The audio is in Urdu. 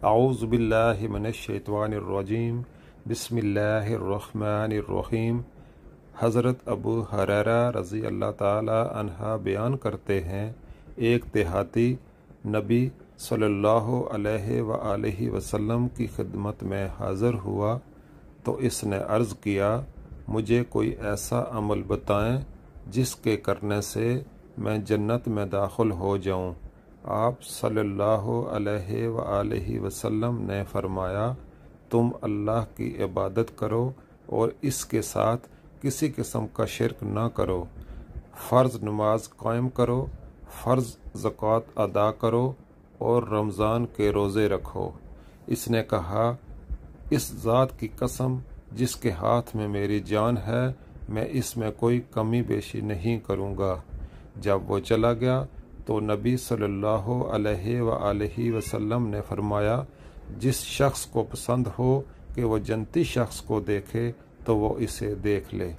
اعوذ باللہ من الشیطان الرجیم بسم اللہ الرحمن الرحیم۔ حضرت ابو ہریرہ رضی اللہ تعالی عنہ بیان کرتے ہیں، ایک دیہاتی نبی صلی اللہ علیہ وآلہ وسلم کی خدمت میں حاضر ہوا تو اس نے عرض کیا، مجھے کوئی ایسا عمل بتائیں جس کے کرنے سے میں جنت میں داخل ہو جاؤں۔ آپ صلی اللہ علیہ وآلہ وسلم نے فرمایا، تم اللہ کی عبادت کرو اور اس کے ساتھ کسی قسم کا شرک نہ کرو، فرض نماز قائم کرو، فرض زکوٰۃ ادا کرو اور رمضان کے روزے رکھو۔ اس نے کہا، اس ذات کی قسم جس کے ہاتھ میں میری جان ہے، میں اس میں کوئی کمی بیشی نہیں کروں گا۔ جب وہ چلا گیا تو نبی صلی اللہ علیہ وآلہ وسلم نے فرمایا، جس شخص کو پسند ہو کہ وہ جنتی شخص کو دیکھے تو وہ اسے دیکھ لے۔